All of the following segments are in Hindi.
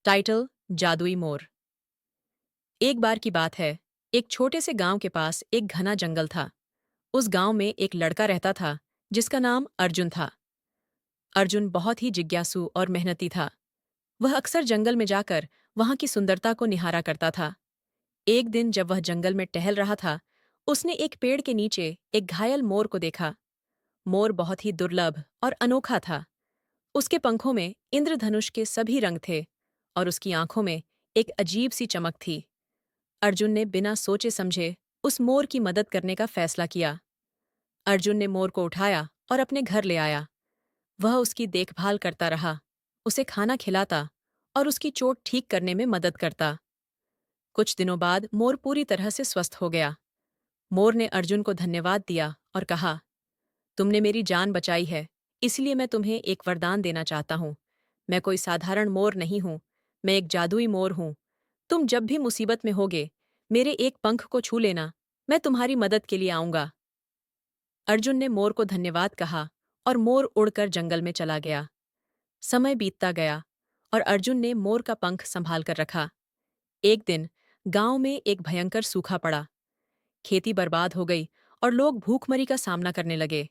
टाइटल जादुई मोर। एक बार की बात है, एक छोटे से गांव के पास एक घना जंगल था। उस गांव में एक लड़का रहता था जिसका नाम अर्जुन था। अर्जुन बहुत ही जिज्ञासु और मेहनती था। वह अक्सर जंगल में जाकर वहां की सुंदरता को निहारा करता था। एक दिन जब वह जंगल में टहल रहा था, उसने एक पेड़ के नीचे एक घायल मोर को देखा। मोर बहुत ही दुर्लभ और अनोखा था। उसके पंखों में इंद्रधनुष के सभी रंग थे और उसकी आंखों में एक अजीब सी चमक थी। अर्जुन ने बिना सोचे समझे उस मोर की मदद करने का फैसला किया। अर्जुन ने मोर को उठाया और अपने घर ले आया। वह उसकी देखभाल करता रहा, उसे खाना खिलाता और उसकी चोट ठीक करने में मदद करता। कुछ दिनों बाद मोर पूरी तरह से स्वस्थ हो गया। मोर ने अर्जुन को धन्यवाद दिया और कहा, तुमने मेरी जान बचाई है, इसलिए मैं तुम्हें एक वरदान देना चाहता हूँ। मैं कोई साधारण मोर नहीं हूँ, मैं एक जादुई मोर हूँ। तुम जब भी मुसीबत में होगे, मेरे एक पंख को छू लेना, मैं तुम्हारी मदद के लिए आऊंगा। अर्जुन ने मोर को धन्यवाद कहा और मोर उड़कर जंगल में चला गया। समय बीतता गया और अर्जुन ने मोर का पंख संभाल कर रखा। एक दिन गांव में एक भयंकर सूखा पड़ा। खेती बर्बाद हो गई और लोग भूखमरी का सामना करने लगे।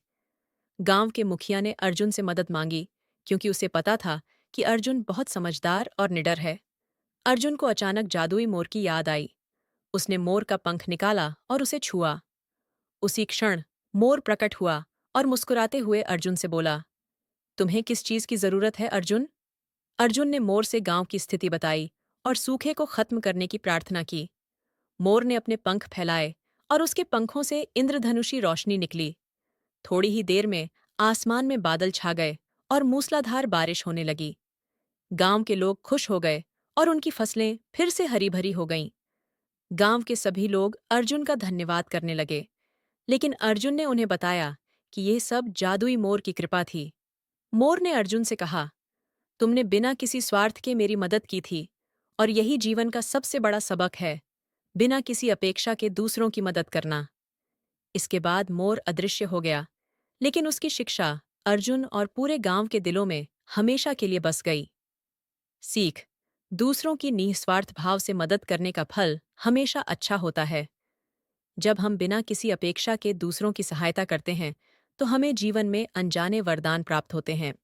गांव के मुखिया ने अर्जुन से मदद मांगी, क्योंकि उसे पता था कि अर्जुन बहुत समझदार और निडर है। अर्जुन को अचानक जादुई मोर की याद आई। उसने मोर का पंख निकाला और उसे छुआ। उसी क्षण मोर प्रकट हुआ और मुस्कुराते हुए अर्जुन से बोला, तुम्हें किस चीज की जरूरत है अर्जुन? अर्जुन ने मोर से गांव की स्थिति बताई और सूखे को खत्म करने की प्रार्थना की। मोर ने अपने पंख फैलाए और उसके पंखों से इंद्रधनुषी रोशनी निकली। थोड़ी ही देर में आसमान में बादल छा गए और मूसलाधार बारिश होने लगी। गांव के लोग खुश हो गए और उनकी फसलें फिर से हरी भरी हो गईं। गांव के सभी लोग अर्जुन का धन्यवाद करने लगे, लेकिन अर्जुन ने उन्हें बताया कि यह सब जादुई मोर की कृपा थी। मोर ने अर्जुन से कहा, तुमने बिना किसी स्वार्थ के मेरी मदद की थी, और यही जीवन का सबसे बड़ा सबक है, बिना किसी अपेक्षा के दूसरों की मदद करना। इसके बाद मोर अदृश्य हो गया, लेकिन उसकी शिक्षा अर्जुन और पूरे गांव के दिलों में हमेशा के लिए बस गई। सीख: दूसरों की निस्वार्थ भाव से मदद करने का फल हमेशा अच्छा होता है। जब हम बिना किसी अपेक्षा के दूसरों की सहायता करते हैं, तो हमें जीवन में अनजाने वरदान प्राप्त होते हैं।